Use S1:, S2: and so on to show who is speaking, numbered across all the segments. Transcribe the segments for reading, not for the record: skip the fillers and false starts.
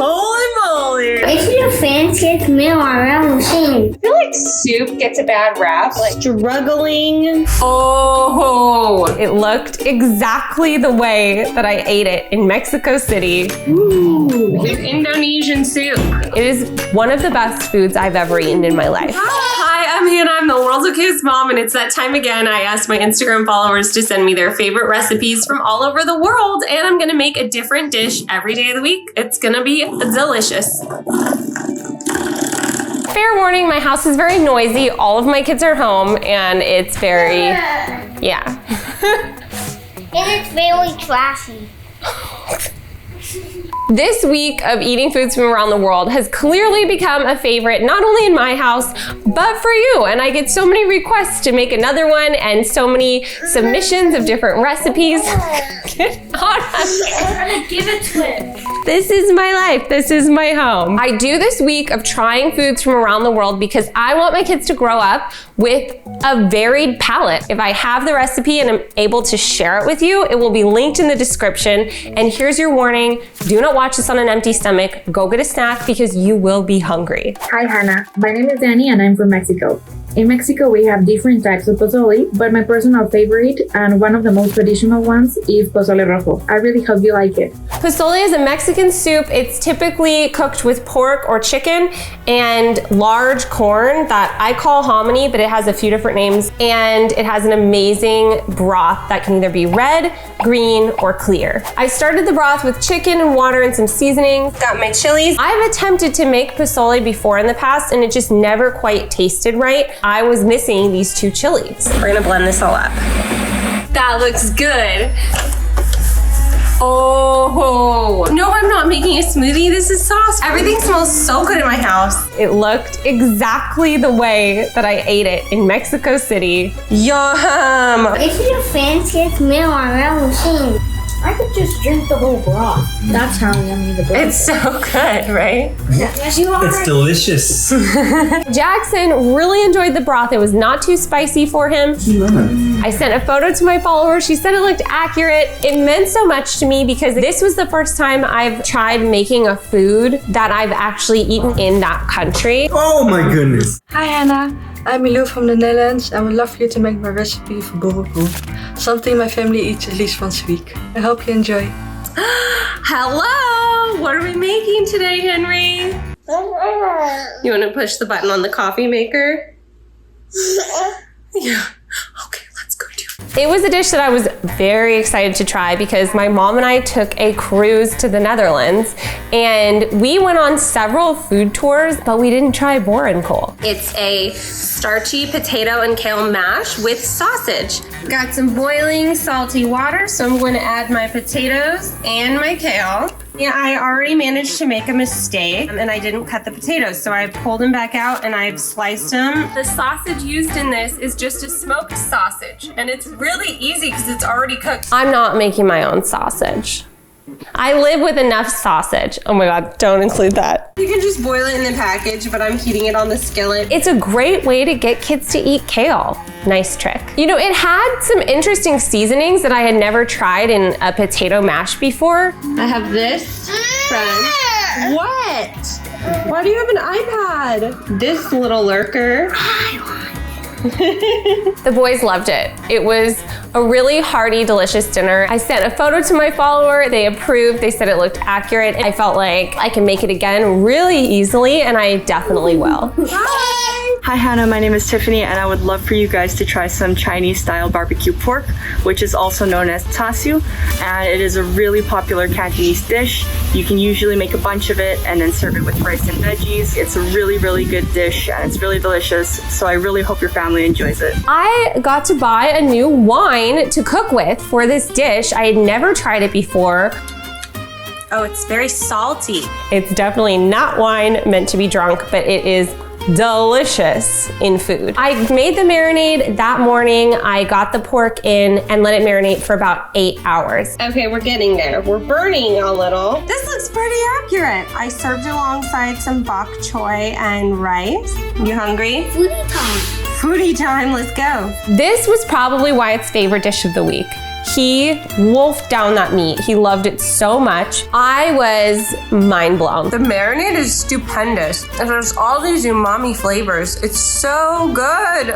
S1: Holy moly!
S2: It's your fanciest meal I've ever seen.
S1: I feel like soup gets a bad rap, like struggling.
S3: Oh, it looked exactly the way that I ate it in Mexico City.
S1: Ooh, it's Indonesian soup.
S3: It is one of the best foods I've ever eaten in my life.
S1: Hi, I'm Hannah. I'm the world's okayest mom, and it's that time again. I asked my Instagram followers to send me their favorite recipes from all over the world, and I'm gonna make a different dish every day of the week. It's gonna be delicious.
S3: Fair warning, my house is very noisy. All of my kids are home, and it's very, yeah.
S2: And it's very trashy.
S3: This week of eating foods from around the world has clearly become a favorite, not only in my house, but for you. And I get so many requests to make another one and so many submissions of different recipes.
S2: Give it to him.
S3: This is my life. This is my home. I do this week of trying foods from around the world because I want my kids to grow up with a varied palate. If I have the recipe and I'm able to share it with you, it will be linked in the description. And here's your warning, do not watch this on an empty stomach. Go get a snack because you will be hungry.
S4: Hi Hannah, my name is Danny and I'm from Mexico. In Mexico we have different types of pozole, but my personal favorite and one of the most traditional ones is pozole rojo. I really hope you like it.
S3: Pozole is a Mexican soup. It's typically cooked with pork or chicken and large corn that I call hominy, but it has a few different names. And it has an amazing broth that can either be red, green, or clear. I started the broth with chicken and water and some seasonings. Got my chilies. I've attempted to make pozole before in the past and it just never quite tasted right. I was missing these two chilies. We're gonna blend this all up. That looks good. Oh, no, I'm not making a smoothie. This is sauce. Everything smells so good in my house. It looked exactly the way that I ate it in Mexico City. Yum!
S2: It's your fanciest meal I've ever seen. I could just drink the whole broth. That's how yummy the broth is.
S3: It's so good, right?
S2: Yes, you are.
S5: It's delicious.
S3: Jackson really enjoyed the broth. It was not too spicy for him. I sent a photo to my followers. She said it looked accurate. It meant so much to me because this was the first time I've tried making a food that I've actually eaten in that country.
S5: Oh my goodness.
S6: Hi Hannah, I'm Milou from the Netherlands and would love for you to make my recipe for borrelpool, something my family eats at least once a week. I hope you enjoy.
S3: Hello! What are we making today, Henry? You want to push the button on the coffee maker? Yeah. Okay, let's go do it. It was a dish that I was very excited to try because my mom and I took a cruise to the Netherlands and we went on several food tours, but we didn't try boerenkool. It's a starchy potato and kale mash with sausage. Got some boiling salty water, so I'm going to add my potatoes and my kale. Yeah, I already managed to make a mistake and I didn't cut the potatoes, so I pulled them back out and I've sliced them. The sausage used in this is just a smoked sausage and it's really easy because it's already cooked. I'm not making my own sausage. I live with enough sausage. Oh my God, don't include that. You can just boil it in the package, but I'm heating it on the skillet. It's a great way to get kids to eat kale. Nice trick. You know, it had some interesting seasonings that I had never tried in a potato mash before. I have this from... What? Why do you have an iPad? This little lurker. The boys loved it. It was a really hearty, delicious dinner. I sent a photo to my follower. They approved. They said it looked accurate. I felt like I can make it again really easily, and I definitely will.
S6: Hi Hannah, my name is Tiffany and I would love for you guys to try some Chinese style barbecue pork, which is also known as chasiu, and it is a really popular Cantonese dish. You can usually make a bunch of it and then serve it with rice and veggies. It's a really, really good dish and it's really delicious, so I really hope your family enjoys it.
S3: I got to buy a new wine to cook with for this dish. I had never tried it before. Oh, it's very salty. It's definitely not wine meant to be drunk, but it is delicious in food. I made the marinade that morning. I got the pork in and let it marinate for about 8 hours. Okay, we're getting there. We're burning a little. This looks pretty accurate. I served alongside some bok choy and rice. You hungry?
S2: Foodie time.
S3: Foodie time, let's go. This was probably Wyatt's favorite dish of the week. He wolfed down that meat. He loved it so much. I was mind blown. The marinade is stupendous. It has all these umami flavors. It's so good.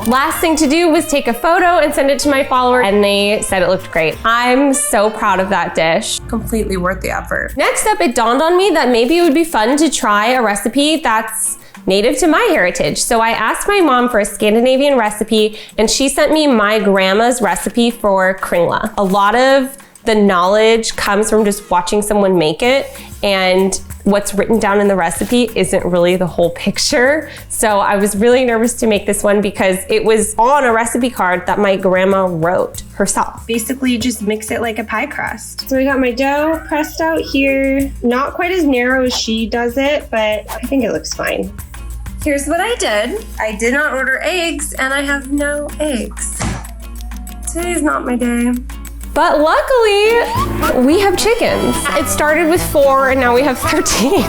S3: Last thing to do was take a photo and send it to my followers, and they said it looked great. I'm so proud of that dish. Completely worth the effort. Next up, it dawned on me that maybe it would be fun to try a recipe that's native to my heritage. So I asked my mom for a Scandinavian recipe, and she sent me my grandma's recipe for kringle. A lot of the knowledge comes from just watching someone make it, and what's written down in the recipe isn't really the whole picture. So I was really nervous to make this one because it was on a recipe card that my grandma wrote herself. Basically, you just mix it like a pie crust. So we got my dough pressed out here. Not quite as narrow as she does it, but I think it looks fine. Here's what I did. I did not order eggs, and I have no eggs. Today's not my day. But luckily, we have chickens. It started with 4, and now we have 13.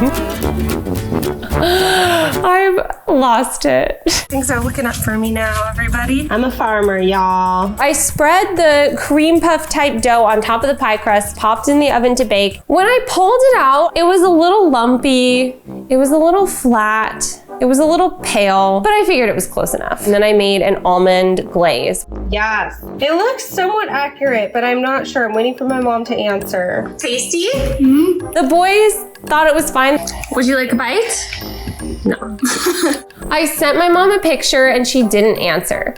S3: I've lost it. Things are looking up for me now, everybody. I'm a farmer, y'all. I spread the cream puff type dough on top of the pie crust, popped in the oven to bake. When I pulled it out, it was a little lumpy. It was a little flat. It was a little pale, but I figured it was close enough. And then I made an almond glaze. Yes, it looks somewhat accurate, but I'm not sure. I'm waiting for my mom to answer. Tasty? Mm-hmm. The boys thought it was fine.
S1: Would you like a bite?
S3: No. I sent my mom a picture and she didn't answer.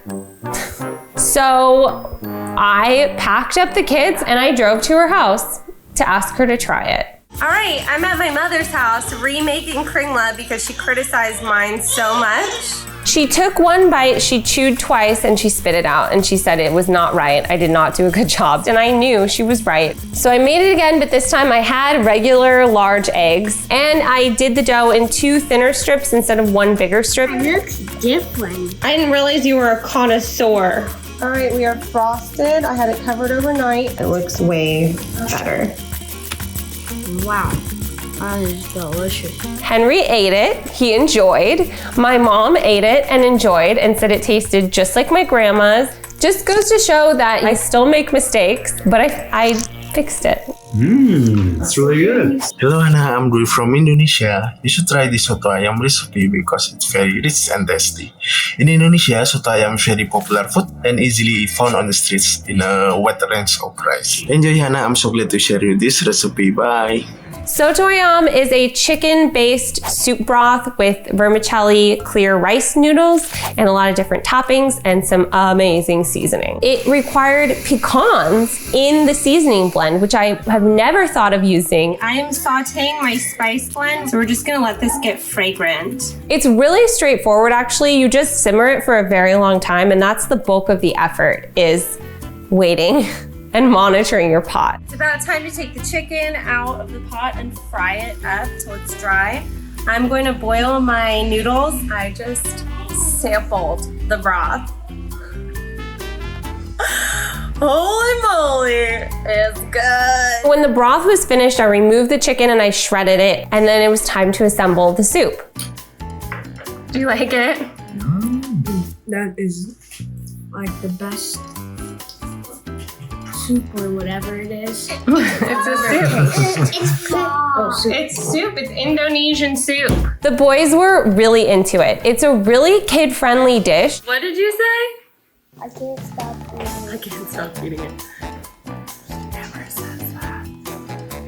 S3: So I packed up the kids and I drove to her house to ask her to try it. All right, I'm at my mother's house remaking kringle because she criticized mine so much. She took one bite, she chewed twice, and she spit it out, and she said it was not right. I did not do a good job, and I knew she was right. So I made it again, but this time I had regular large eggs, and I did the dough in 2 thinner strips instead of 1 bigger strip.
S2: It looks different.
S3: I didn't realize you were a connoisseur. All right, we are frosted. I had it covered overnight. It looks way better.
S2: Wow, that is delicious.
S3: Henry ate it, he enjoyed. My mom ate it and enjoyed and said it tasted just like my grandma's. Just goes to show that I still make mistakes, but I fixed it.
S5: It's really good.
S7: Hello Hana, I'm Dwi from Indonesia. You should try this soto ayam recipe because it's very rich and tasty. In Indonesia, soto ayam is very popular food and easily found on the streets in a wide range of price. Enjoy Hana, I'm so glad to share you this recipe. Bye.
S3: Soto ayam is a chicken-based soup broth with vermicelli clear rice noodles and a lot of different toppings and some amazing seasoning. It required pecans in the seasoning blend, which I have never thought of using. I am sauteing my spice blend, so we're just gonna let this get fragrant. It's really straightforward, actually. You just simmer it for a very long time, and that's the bulk of the effort, is waiting and monitoring your pot. It's about time to take the chicken out of the pot and fry it up till it's dry. I'm going to boil my noodles. I just sampled the broth. Holy moly, it's good. When the broth was finished, I removed the chicken and I shredded it, and then it was time to assemble the soup. Do you like it?
S2: That is like the best soup or whatever it is.
S3: It's a soup.
S2: It's soup.
S3: It's soup. It's Indonesian soup. The boys were really into it. It's a really kid-friendly dish. What did you say?
S2: I can't stop eating it.
S3: I can't stop eating it. Never says that.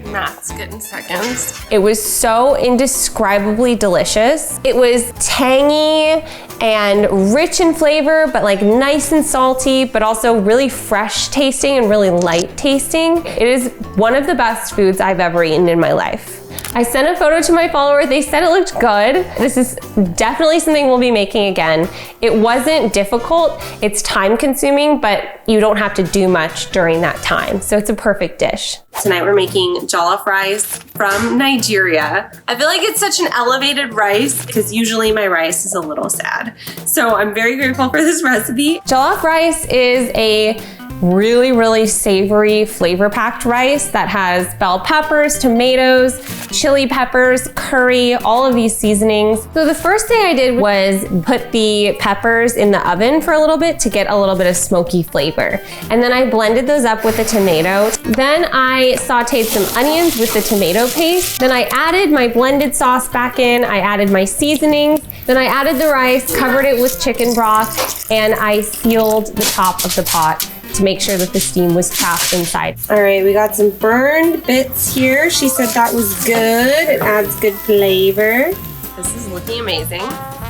S3: Matt's getting seconds. It was so indescribably delicious. It was tangy and rich in flavor, but like nice and salty, but also really fresh tasting and really light tasting. It is one of the best foods I've ever eaten in my life. I sent a photo to my follower. They said it looked good. This is definitely something we'll be making again. It wasn't difficult. It's time consuming, but you don't have to do much during that time. So it's a perfect dish. Tonight we're making jollof rice from Nigeria. I feel like it's such an elevated rice because usually my rice is a little sad. So I'm very grateful for this recipe. Jollof rice is a really, really savory, flavor-packed rice that has bell peppers, tomatoes, chili peppers, curry, all of these seasonings. So the first thing I did was put the peppers in the oven for a little bit to get a little bit of smoky flavor. And then I blended those up with the tomato. Then I sauteed some onions with the tomato paste. Then I added my blended sauce back in. I added my seasonings. Then I added the rice, covered it with chicken broth, and I sealed the top of the pot to make sure that the steam was trapped inside. All right, we got some burned bits here. She said that was good. It adds good flavor. This is looking amazing.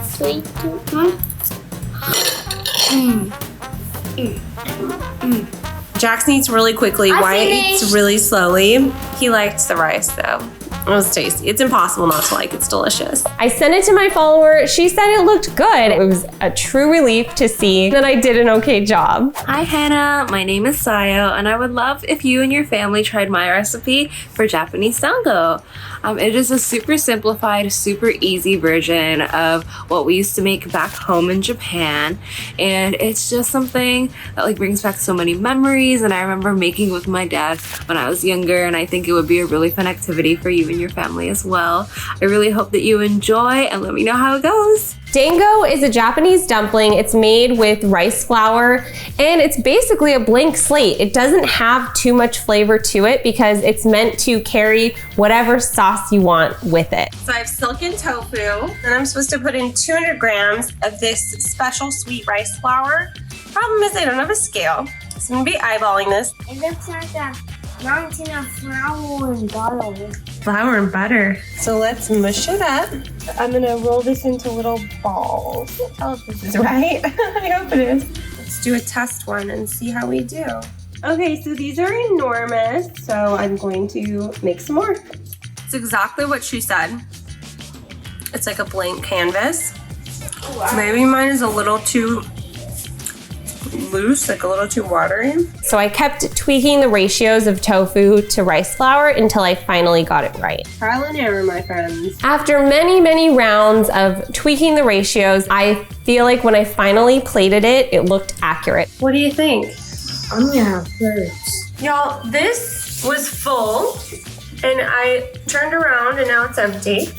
S2: Sweet.
S1: Jackson eats really quickly.
S2: I
S1: Wyatt
S2: finished.
S1: eats really slowly. He liked the rice though. It was tasty. It's impossible not to like. It's delicious.
S3: I sent it to my follower. She said it looked good. It was a true relief to see that I did an okay job.
S8: Hi Hannah, my name is Sayo and I would love if you and your family tried my recipe for Japanese dango. It is a super simplified, super easy version of what we used to make back home in Japan, and it's just something that like brings back so many memories, and I remember making with my dad when I was younger, and I think it would be a really fun activity for you and your family as well. I really hope that you enjoy and let me know how it goes.
S3: Dango is a Japanese dumpling. It's made with rice flour, and it's basically a blank slate. It doesn't have too much flavor to it because it's meant to carry whatever sauce you want with it.
S1: So I have silken tofu, and I'm supposed to put in 200 grams of this special sweet rice flour. Problem is I don't have a scale, so I'm gonna be eyeballing this.
S2: It looks like a mountain of flour and butter.
S1: Flour and butter. So let's mush it up. I'm gonna roll this into little balls. Tell if this is right. I hope it is. Let's do a test one and see how we do. Okay, so these are enormous, so I'm going to make some more. It's exactly what she said. It's like a blank canvas. Maybe mine is a little too loose, like a little too watery.
S3: So I kept tweaking the ratios of tofu to rice flour until I finally got it right.
S1: Trial and error, my friends.
S3: After many, many rounds of tweaking the ratios, I feel like when I finally plated it, it looked accurate.
S1: What do you think?
S2: I'm gonna have first.
S1: Y'all, this was full, and I turned around and now it's empty.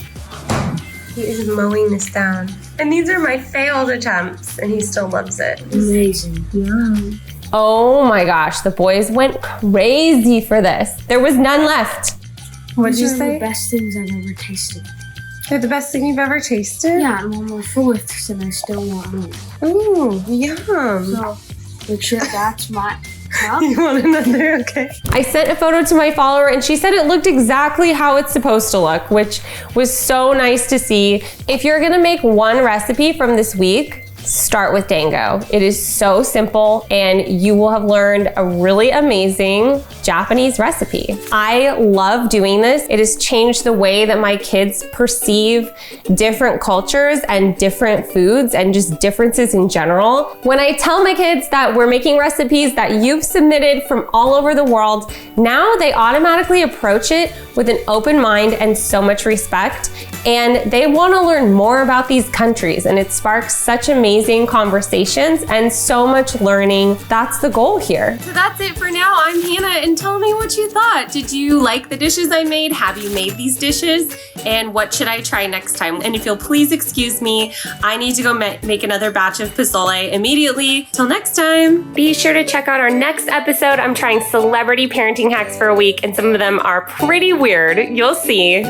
S1: He is mowing this down. And these are my failed attempts, and he still loves it.
S2: Amazing. Yum.
S3: Oh my gosh, the boys went crazy for this. There was none left.
S1: What'd you
S2: These are
S1: say?
S2: the best things I've ever tasted.
S1: They're the best thing you've ever tasted?
S2: Yeah, I'm on my fourth, and I still want more.
S1: Ooh, yum.
S2: So, make sure that's my cup.
S1: You want another? Okay.
S3: I sent a photo to my follower and she said it looked exactly how it's supposed to look, which was so nice to see. If you're gonna make one recipe from this week, start with dango. It is so simple and you will have learned a really amazing Japanese recipe. I love doing this. It has changed the way that my kids perceive different cultures and different foods and just differences in general. When I tell my kids that we're making recipes that you've submitted from all over the world, now they automatically approach it with an open mind and so much respect. And they want to learn more about these countries, and it sparks such amazing conversations and so much learning. That's the goal here.
S1: So that's it for now. I'm Hannah, and tell me what you thought. Did you like the dishes I made? Have you made these dishes? And what should I try next time? And if you'll please excuse me, I need to go make another batch of pozole immediately. Till next time.
S3: Be sure to check out our next episode. I'm trying celebrity parenting hacks for a week, and some of them are pretty weird. You'll see.